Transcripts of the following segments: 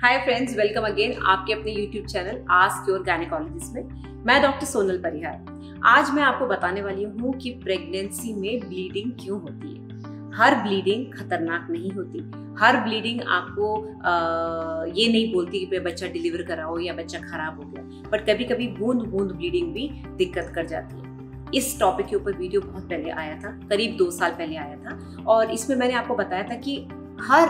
Hi friends, welcome again आपके अपने YouTube channel ask your gynaecologist में। मैं डॉक्टर सोनल परिहार। आज मैं आपको बताने वाली हूँ कि प्रेगनेंसी में ब्लीडिंग क्यों होती है। हर ब्लीडिंग खतरनाक नहीं होती, हर ब्लीडिंग आपको ये नहीं बोलती कि बच्चा डिलीवर कराओ या बच्चा खराब हो गया, बट कभी कभी बूंद बूंद ब्लीडिंग भी दिक्कत कर जाती है। इस टॉपिक के ऊपर वीडियो बहुत पहले आया था, करीब 2 साल पहले आया था, और इसमें मैंने आपको बताया था कि हर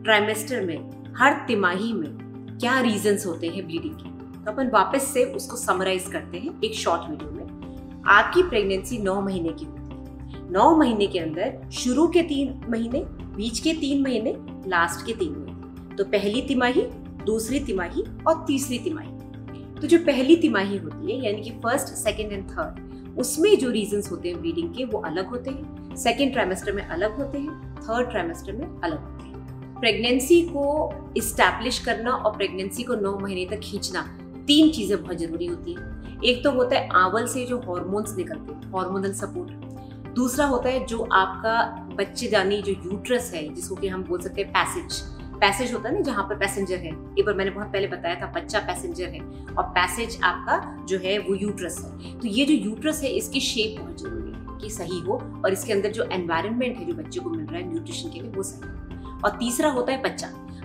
ट्राइमेस्टर में, हर तिमाही में क्या रीजंस होते हैं ब्लीडिंग के। तो अपन वापस से उसको समराइज करते हैं एक शॉर्ट वीडियो में। आपकी प्रेगनेंसी 9 महीने की होती है। 9 महीने के अंदर शुरू के 3 महीने, बीच के 3 महीने, लास्ट के 3 महीने। तो पहली तिमाही, दूसरी तिमाही और तीसरी तिमाही। तो जो पहली तिमाही होती है यानी कि फर्स्ट, सेकेंड एंड थर्ड, उसमें जो रीजंस होते हैं ब्लीडिंग के वो अलग होते हैं। सेकेंड ट्राइमेस्टर में अलग होते हैं, थर्ड ट्राइमेस्टर में अलग होते हैं। प्रेगनेंसी को इस्टेब्लिश करना और प्रेगनेंसी को 9 महीने तक खींचना, 3 चीजें बहुत जरूरी होती हैं। एक तो होता है आंवल से जो हार्मोन्स निकलते हैं, हार्मोनल सपोर्ट। दूसरा होता है जो आपका बच्चेदानी जो यूट्रस है, जिसको कि हम बोल सकते हैं पैसेज होता है ना, जहाँ पर पैसेंजर है। एक बार मैंने बहुत पहले बताया था, बच्चा पैसेंजर है और पैसेज आपका जो है वो यूट्रस है। तो ये जो यूट्रस है, इसकी शेप बहुत जरूरी है कि सही हो, और इसके अंदर जो एनवायरनमेंट है जो बच्चे को मिल रहा है न्यूट्रिशन के लिए, वो सही हो। और तीसरा होता है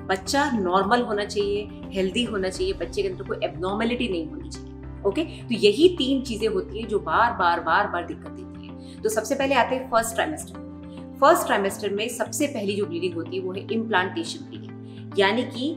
बच्चा नॉर्मल होना चाहिए, हेल्दी होना चाहिए, बच्चे के अंदर कोई एबनॉर्मेलिटी नहीं होनी चाहिए। ओके, तो यही 3 चीजें होती है जो बार बार दिक्कत देती है। तो सबसे पहले आते हैं फर्स्ट ट्राइमेस्टर। फर्स्ट ट्राइमेस्टर में सबसे पहली जो ब्लीडिंग होती है वो है इम्प्लांटेशन ब्लीडिंग, यानी कि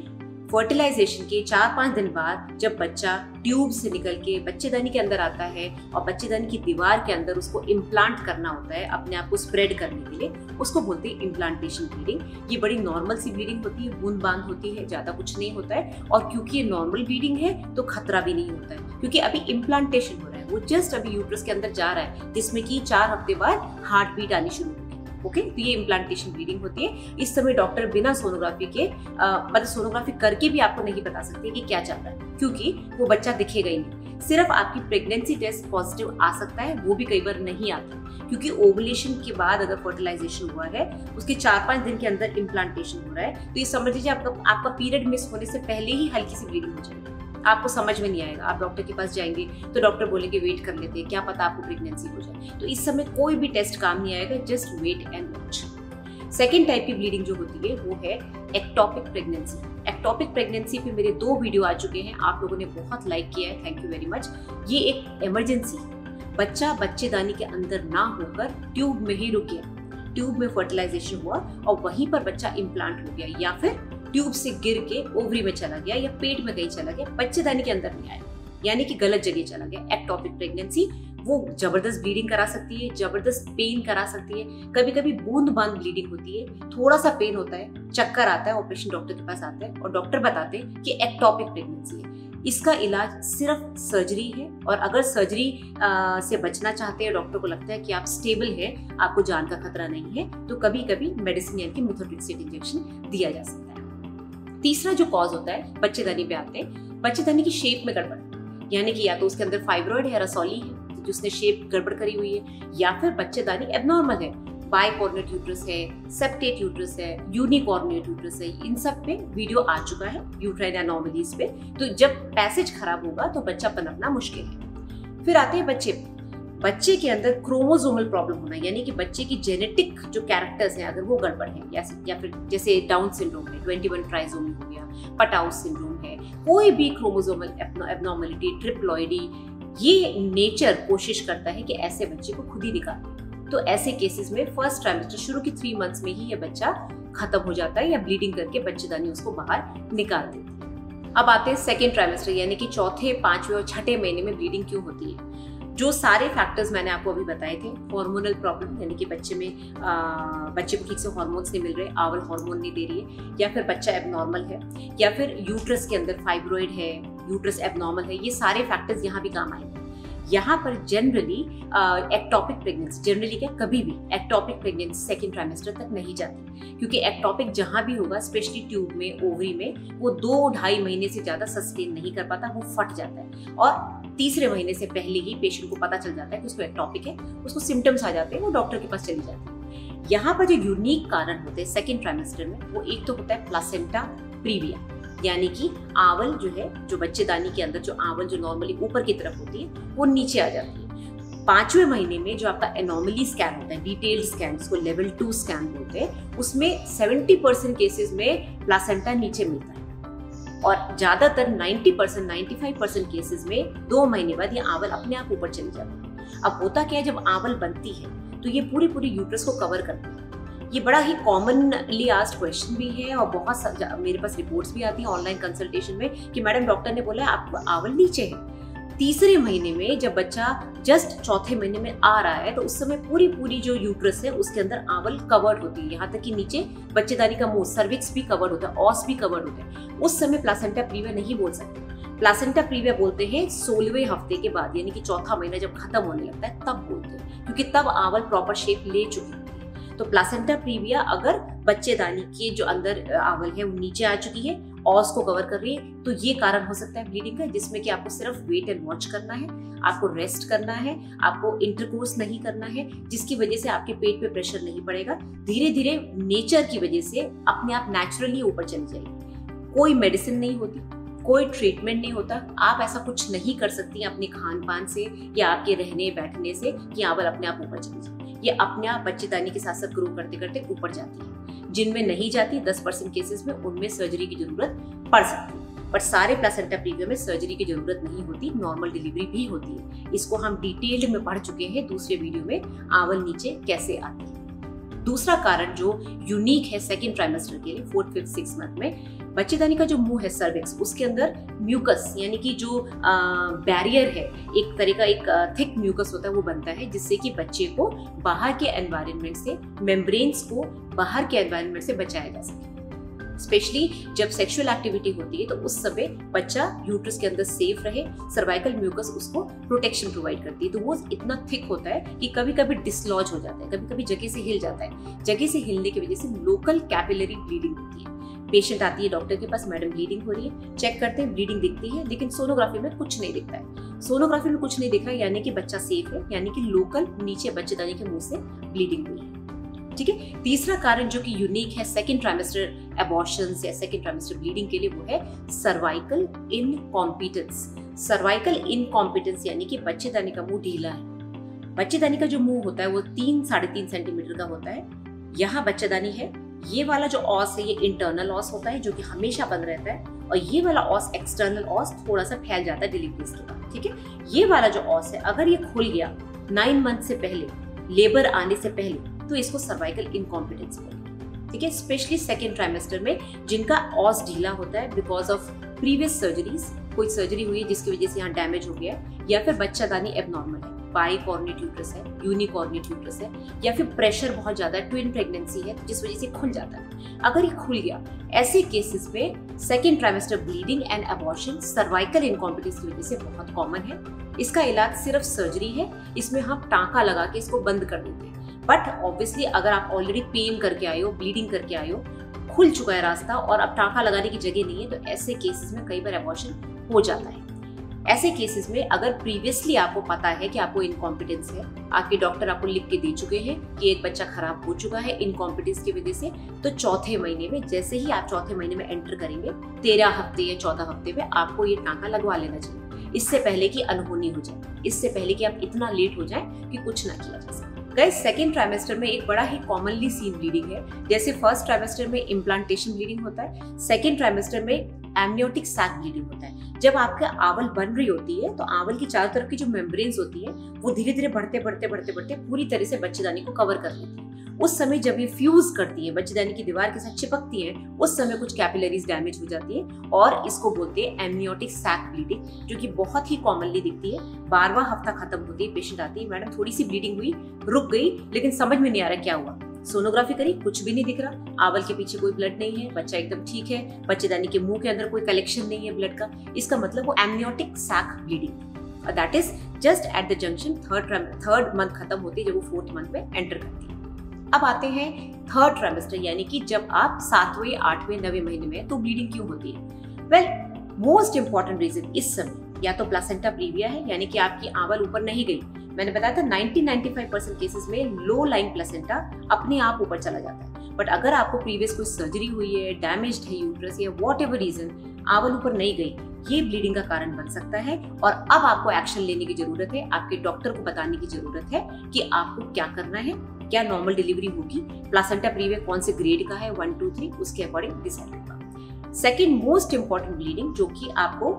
फर्टिलाइजेशन के 4-5 दिन बाद जब बच्चा ट्यूब से निकल के बच्चेदानी के अंदर आता है और बच्चेदानी की दीवार के अंदर उसको इम्प्लांट करना होता है अपने आप को स्प्रेड करने के लिए, उसको बोलते हैं इम्प्लांटेशन ब्लीडिंग। ये बड़ी नॉर्मल सी ब्लीडिंग होती है, बूंद बांद होती है, ज्यादा कुछ नहीं होता है। और क्योंकि ये नॉर्मल ब्लीडिंग है तो खतरा भी नहीं होता है, क्योंकि अभी इम्प्लांटेशन हो रहा है, वो जस्ट अभी यूट्रस के अंदर जा रहा है, जिसमें कि 4 हफ्ते बाद हार्ट बीट आनी शुरू होगी। ओके, तो ये इम्प्लांटेशन ब्लीडिंग होती है। इस समय डॉक्टर बिना सोनोग्राफी के मतलब सोनोग्राफी करके भी आपको नहीं बता सकते कि क्या चल रहा है, क्योंकि वो बच्चा दिखेगा ही नहीं। सिर्फ आपकी प्रेगनेंसी टेस्ट पॉजिटिव आ सकता है, वो भी कई बार नहीं आता, क्योंकि ओवुलेशन के बाद अगर फर्टिलाइजेशन हुआ है, उसके 4-5 दिन के अंदर इम्प्लांटेशन हो रहा है, तो ये समझ लीजिए आपका पीरियड मिस होने से पहले ही हल्की सी ब्लीडिंग हो जाएगी। आपको समझ में नहीं आएगा, आप डॉक्टर के पास जाएंगे तो डॉक्टर बोलेंगे वेट कर लेते हैं, क्या पता आपको प्रेगनेंसी हो जाए। तो इस समय कोई भी टेस्ट काम नहीं आएगा, just wait and watch. Second type की ब्लीडिंग जो होती है वो है एक्टोपिक प्रेगनेंसी। एक्टोपिक प्रेगनेंसी पे मेरे 2 वीडियो आ चुके हैं, आप लोगों ने बहुत लाइक किया है, थैंक यू वेरी मच। ये एक इमरजेंसी, बच्चा बच्चेदानी के अंदर ना होकर ट्यूब में ही रुक गया, ट्यूब में फर्टिलाइजेशन हुआ और वहीं पर बच्चा इम्प्लांट हो गया, या फिर ट्यूब से गिर के ओवरी में चला गया या पेट में कहीं चला गया, बच्चेदानी के अंदर नहीं आया, यानी कि गलत जगह चला गया। एक्टोपिक प्रेगनेंसी वो जबरदस्त ब्लीडिंग करा सकती है, जबरदस्त पेन करा सकती है, कभी कभी बूंद बांद ब्लीडिंग होती है, थोड़ा सा पेन होता है, चक्कर आता है, ऑपरेशन डॉक्टर के पास आते हैं और डॉक्टर बताते हैं कि एक्टोपिक प्रेगनेंसी है। इसका इलाज सिर्फ सर्जरी है, और अगर सर्जरी से बचना चाहते हैं, डॉक्टर को लगता है कि आप स्टेबल है, आपको जान का खतरा नहीं है, तो कभी कभी मेडिसिन यानी कि मिथोट्रेक्सेट इंजेक्शन दिया जा सकता है। तीसरा जो कॉज होता है, बच्चेदानी पे आते हैं, बच्चेदानी की शेप में गड़बड़, यानी कि या तो उसके अंदर फाइब्रॉइड है, रसौली है जिसने शेप गड़बड़ करी हुई है, या फिर बच्चेदानी एबनॉर्मल है, बाइकॉर्नियट यूट्रस है, सेप्टेट यूट्रस है, यूनिकॉर्नियट यूट्रस है। इन सब पे वीडियो आ चुका है, यूट्राइन एनोमलीज पे। तो जब पैसेज खराब होगा तो बच्चा पनपना मुश्किल है। फिर आते हैं बच्चे के अंदर क्रोमोसोमल प्रॉब्लम होना, यानी कि बच्चे की जेनेटिक जो कैरेक्टर्स हैं अगर वो गड़बड़ है, या फिर जैसे डाउन सिंड्रोम है, 21 ट्राइसोमी हो गया, पटाउस सिंड्रोम है, कोई भी क्रोमोसोमल एबनॉर्मलिटी, ट्रिप्लॉइडी, ये नेचर कोशिश करता है कि ऐसे बच्चे को खुद ही निकाले। तो ऐसे केसेस में फर्स्ट ट्राइमेस्टर शुरू के 3 मंथ्स में ही ये बच्चा खत्म हो जाता है, या ब्लीडिंग करके बच्चेदानी उसको बाहर निकाल देती है। अब आते हैं सेकेंड ट्राइमेस्टर, यानी कि चौथे, 5वें और 6ठे महीने में ब्लीडिंग क्यों होती है। जो सारे फैक्टर्स मैंने आपको अभी बताए थे, हार्मोनल प्रॉब्लम, यानी कि बच्चे को ठीक से हार्मोन्स नहीं मिल रहे, आंवल हार्मोन नहीं दे रही है, या फिर बच्चा एबनॉर्मल है, या फिर यूट्रस के अंदर फाइब्रॉइड है, यूट्रस एबनॉर्मल है, ये सारे फैक्टर्स यहाँ भी काम आएंगे। यहाँ पर जनरली एक्टोपिक प्रेगनेंसी, जनरली क्या, कभी भी एक्टोपिक प्रेगनेंसी सेकेंड ट्राइमेस्टर तक नहीं जाती, क्योंकि एक्टोपिक जहाँ भी होगा, स्पेशली ट्यूब में, ओवरी में, वो 2-2.5 महीने से ज्यादा सस्टेन नहीं कर पाता, वो फट जाता है। और तीसरे महीने से पहले ही पेशेंट को पता चल जाता है कि उसको एक्टोपिक है, उसको सिम्टम्स आ जाते हैं, वो डॉक्टर के पास चली जाती है। यहाँ पर जो यूनिक कारण होते हैं सेकेंड ट्राइमेस्टर में, वो एक तो होता है प्लासेंटा प्रीविया, यानी कि आवल जो है, जो बच्चेदानी के अंदर जो आवल जो नॉर्मली ऊपर की तरफ होती है वो नीचे आ जाती है। 5वें महीने में जो आपका एनोमली स्कैन होता है, डिटेल्ड स्कैन जिसको लेवल 2 स्कैन बोलते हैं, उसमें 70% केसेस में प्लासेंटा नीचे मिलता है और ज्यादातर 90% 95% केसेस में 2 महीने बाद ये आवल अपने आप ऊपर चली जाती है। अब होता क्या है, जब आवल बनती है तो ये पूरी यूट्रस को कवर करती है। ये बड़ा ही कॉमनली आस्क्ड क्वेश्चन भी है और बहुत मेरे पास रिपोर्ट्स भी आती हैं ऑनलाइन कंसल्टेशन में कि मैडम डॉक्टर ने बोला आपको आवल नीचे है। 3रे महीने में जब बच्चा जस्ट 4थे महीने में आ रहा है तो उस समय पूरी जो यूट्रस है उसके अंदर आवल कवर्ड होती है, यहाँ तक कि नीचे बच्चेदानी का मुंह, सर्विक्स भी कवर्ड होता है, ऑस भी कवर्ड होता है। उस समय प्लासेंटा प्रीविया नहीं बोल सकते। प्लासेंटा प्रीविया बोलते हैं 16वें हफ्ते के बाद, यानी कि 4था महीना जब खत्म होने लगता है तब बोलते हैं, क्योंकि तब आवल प्रॉपर शेप ले चुकी है। तो प्लासेंटा प्रीविया अगर बच्चेदानी के जो अंदर आवल है वो नीचे आ चुकी है, ऑस को कवर कर रही है, तो ये कारण हो सकता है ब्लीडिंग का, जिसमें कि आपको सिर्फ वेट एंड वॉच करना है, आपको रेस्ट करना है, आपको इंटरकोर्स नहीं करना है, जिसकी वजह से आपके पेट पे प्रेशर नहीं पड़ेगा। धीरे धीरे नेचर की वजह से अपने आप नेचुरली ऊपर चली जाएगी। कोई मेडिसिन नहीं होती, कोई ट्रीटमेंट नहीं होता, आप ऐसा कुछ नहीं कर सकती अपने खान पान से या आपके रहने बैठने से कि आवल अपने आप ऊपर चली जाए। ये अपने आप बच्चेदानी के साथ साथ ग्रो करते करते ऊपर जाती है। जिनमें नहीं जाती 10% केसेस में उनमें सर्जरी की जरूरत पड़ सकती है, पर सारे प्लासेंटा प्रीविया में सर्जरी की जरूरत नहीं होती, नॉर्मल डिलीवरी भी होती है। इसको हम डिटेल्ड में पढ़ चुके हैं दूसरे वीडियो में, आवल नीचे कैसे आती है। दूसरा कारण जो यूनिक है सेकेंड ट्राइमेस्टर के लिए 4th, 5th, 6th मंथ में, बच्चेदानी का जो मुंह है सर्विक्स, उसके अंदर म्यूकस यानी कि जो बैरियर है, एक तरह का एक थिक म्यूकस होता है वो बनता है, जिससे कि बच्चे को बाहर के एनवायरनमेंट से, मेम्ब्रेन्स को बाहर के एनवायरनमेंट से बचाया जा सके। स्पेशली जब सेक्सुअल एक्टिविटी होती है तो उस समय बच्चा यूट्रस के अंदर सेफ रहे, सर्वाइकल म्यूकस उसको प्रोटेक्शन प्रोवाइड करती है। तो वो इतना थिक होता है कि कभी कभी डिसलॉज हो जाता है, कभी कभी जगह से हिल जाता है। जगह से हिलने की वजह से लोकल कैपिलरी ब्लीडिंग होती है। पेशेंट आती है डॉक्टर के पास, मैडम ब्लीडिंग हो रही है, चेक करते हैं ब्लीडिंग दिखती है, लेकिन सोनोग्राफी में कुछ नहीं दिखता है। सोनोग्राफी में कुछ नहीं दिख रहा यानी कि बच्चा सेफ है, यानी कि लोकल नीचे बच्चेदानी के मुंह से ब्लीडिंग हुई है। ठीक है। तीसरा कारण जो कि यूनिक है सेकेंड ट्राइमेस्टर एबॉर्शंस या सेकेंड ट्राइमेस्टर ब्लीडिंग के लिए, वो है सर्वाइकल इनकॉम्पिटेंस। सर्वाइकल इनकॉम्पिटेंस यानी कि बच्चेदानी का मुंह ढीला है। बच्चेदानी का जो मुंह होता है वो 3-3.5 सेंटीमीटर का होता है। यहाँ बच्चेदानी है, ये वाला जो ऑस है ये इंटरनल ऑस होता है जो कि हमेशा बंद रहता है, और ये वाला ऑस एक्सटर्नल ऑस थोड़ा सा फैल जाता है डिलीवरी के बाद। ठीक है। ये वाला जो ऑस है अगर ये खुल गया 9 मंथ से पहले, लेबर आने से पहले, तो इसको सर्वाइकल इनकॉम्पिटेंस बोलते हैं। ठीक है। स्पेशली सेकेंड ट्राइमेस्टर में जिनका ऑस ढीला होता है बिकॉज ऑफ प्रीवियस सर्जरीज, कोई सर्जरी हुई है जिसकी वजह से यहाँ डैमेज हो गया है, या फिर बच्चादानी एबनॉर्मल है, बाइकॉर्निट यूट्रस है, यूनिकॉर्निट यूट्रस है, या फिर प्रेशर बहुत ज्यादा है, ट्विन प्रेगनेंसी है, जिस वजह से खुल जाता है। अगर ये खुल गया, ऐसे केसेस में second trimester bleeding and abortion cervical incompetence की वजह से बहुत कॉमन है। इसका इलाज सिर्फ सर्जरी है, इसमें हम टाँका लगा के इसको बंद कर देते हैं। बट ऑब्वियसली अगर आप ऑलरेडी पेन करके आए हो, ब्लीडिंग करके आए हो, खुल चुका है रास्ता और अब टाँका लगाने की जगह नहीं है, तो ऐसे केसेस में कई बार अबॉर्शन हो जाता है। ऐसे केसेस में अगर प्रीवियसली आपको पता है कि आपको इनकॉम्पिटेंस है, आपके डॉक्टर आपको लिख के दे चुके हैं कि एक बच्चा खराब हो चुका है इनकॉम्पिटेंस की वजह से, तो चौथे महीने में, जैसे ही आप चौथे महीने में एंटर करेंगे, 13 हफ्ते या 14 हफ्ते में आपको ये टाँका लगवा लेना चाहिए, इससे पहले कि अनहोनी हो जाए, इससे पहले कि आप इतना लेट हो जाए कि कुछ ना किया जा सके। गाइस, सेकेंड ट्राइमेस्टर में एक बड़ा ही कॉमनली सीन ब्लीडिंग है। जैसे फर्स्ट ट्राइमेस्टर में इम्प्लांटेशन ब्लीडिंग होता है, सेकेंड ट्राइमेस्टर में एमनियोटिक सैक ब्लीडिंग होता है। जब आपका आवल बन रही होती है तो आवल की चारों तरफ की जो मेम्ब्रेन्स होती है वो धीरे धीरे बढ़ते पूरी तरह से बच्चेदानी को कवर कर लेती है। उस समय जब ये फ्यूज करती है, बच्चेदानी की दीवार के साथ चिपकती है, उस समय कुछ कैपिलरीज डैमेज हो जाती है और इसको बोलते हैं एमनियोटिक सैक ब्लीडिंग, जो कि बहुत ही कॉमनली दिखती है। 12वां हफ्ता खत्म होती है, पेशेंट आती है, मैडम थोड़ी सी ब्लीडिंग हुई, रुक गई, लेकिन समझ में नहीं आ रहा क्या हुआ। सोनोग्राफी करी, कुछ भी नहीं दिख रहा, आवल के पीछे कोई ब्लड नहीं है, बच्चा एकदम ठीक है, बच्चेदानी के मुंह के अंदर कोई कलेक्शन नहीं है ब्लड का। इसका मतलब वो amniotic sac bleeding, that is just at the junction third month खत्म होती है, जब वो 4th मंथ में एंटर करती है। अब आते हैं थर्ड ट्राइमेस्टर, यानी कि जब आप 7वें, 8वें, 9वें महीने में, तो ब्लीडिंग क्यों होती है? वेल, मोस्ट इंपॉर्टेंट रीजन इस समय या तो प्लासेंटा प्रीविया है, यानी कि आपकी आवल ऊपर नहीं गई। मैंने बताया था 90-95% केसेस में लो लाइंग प्लासेंटा अपने आप ऊपर चला जाता है। बट अगर आपको प्रीवियस कोई सर्जरी हुई है, डैमेज्ड है यूट्रस या व्हाटएवर रीजन, आवल ऊपर नहीं गई, ये ब्लीडिंग का कारण बन सकता है। और अब आपको एक्शन लेने की जरूरत है, आपके डॉक्टर को बताने की जरूरत है कि आपको क्या करना है, क्या नॉर्मल डिलीवरी होगी, प्लासेंटा प्रीविया कौन से ग्रेड का है, 1 2 3 उसके अकॉर्डिंग डिसाइड होगा। सेकेंड मोस्ट इंपॉर्टेंट ब्लीडिंग जो कि आपको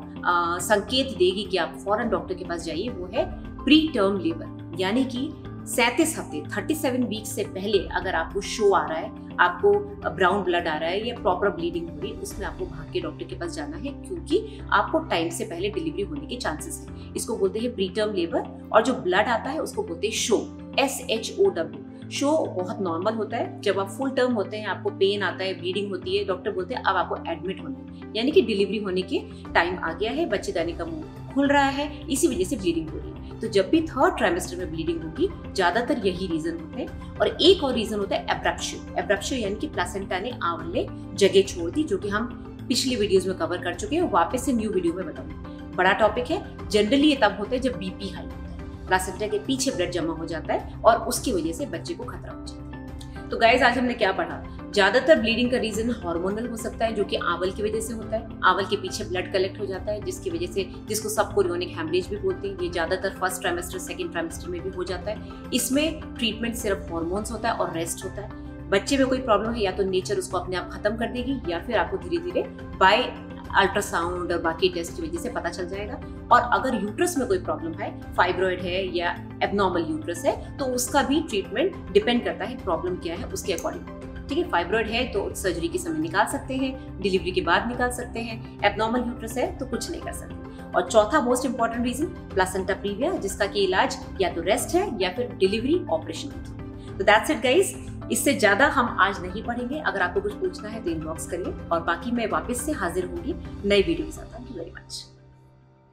संकेत देगी कि आप फौरन डॉक्टर के पास जाइए, वो है प्री टर्म लेबर, यानी कि 37 हफ्ते 37 वीक से पहले अगर आपको शो आ रहा है, आपको ब्राउन ब्लड आ रहा है या प्रॉपर ब्लीडिंग हो रही है, उसमें आपको भाग के डॉक्टर के पास जाना है, क्योंकि आपको टाइम से पहले डिलीवरी होने के चांसेस है। इसको बोलते हैं प्री टर्म लेबर। और जो ब्लड आता है उसको बोलते हैं शो, SHOW। शो बहुत नॉर्मल होता है, जब आप फुल टर्म होते हैं, आपको पेन आता है, ब्लीडिंग होती है, डॉक्टर बोलते हैं अब आपको एडमिट होना है, यानी कि डिलीवरी होने के टाइम आ गया है, बच्चेदानी का मुंह खुल रहा है, इसी वजह से ब्लीडिंग हो रही है। तो जब भी थर्ड ट्राइमेस्टर में ब्लीडिंग होगी, ज्यादातर यही रीजन होते हैं। और एक और रीजन होता है एब्रप्शन। एब्रप्शन यानी कि प्लासेंटा ने आवले जगह छोड़ दी, जो कि हम पिछली वीडियोस में कवर कर चुके हैं, वापस से न्यू वीडियो में बताऊंगी। बड़ा टॉपिक है। जनरली ये तब होता है जब BP हाई होता है, प्लासेंटा के पीछे ब्लड जमा हो जाता है और उसकी वजह से बच्चे को खतरा हो जाता है। तो गाइस, आज हमने क्या पढ़ा? ज्यादातर ब्लीडिंग का रीजन हार्मोनल हो सकता है, जो कि आवल की वजह से होता है। आवल के पीछे ब्लड कलेक्ट हो जाता है, जिसकी वजह से, जिसको सब कोरियोनिक हेमरेज भी बोलते हैं, ये ज्यादातर फर्स्ट ट्राइमेस्टर सेकंड ट्राइमेस्टर में भी हो जाता है। इसमें ट्रीटमेंट सिर्फ हार्मोन्स होता है और रेस्ट होता है। बच्चे में कोई प्रॉब्लम है, या तो नेचर उसको अपने आप खत्म कर देगी, या फिर आपको धीरे धीरे बाय अल्ट्रासाउंड और बाकी टेस्ट की वजह से पता चल जाएगा। और अगर यूट्रस में कोई प्रॉब्लम है, फाइब्रॉइड है या एबनॉर्मल यूट्रस है, तो उसका भी ट्रीटमेंट डिपेंड करता है प्रॉब्लम क्या है उसके अकॉर्डिंग। ठीक है, फाइब्रॉइड है तो सर्जरी के समय निकाल सकते हैं, डिलीवरी के बाद निकाल सकते हैं। एबनॉर्मल यूट्रस है तो कुछ नहीं कर सकते। और चौथा most important reason placenta previa, जिसका कि इलाज या तो रेस्ट है या फिर डिलीवरी ऑपरेशन है। तो दैट्स इट गाइस, इससे ज्यादा हम आज नहीं पढ़ेंगे। अगर आपको कुछ पूछना है तो इनबॉक्स करिए, और बाकी मैं वापस से हाजिर होंगी नई वीडियो के साथ। Thank you very much.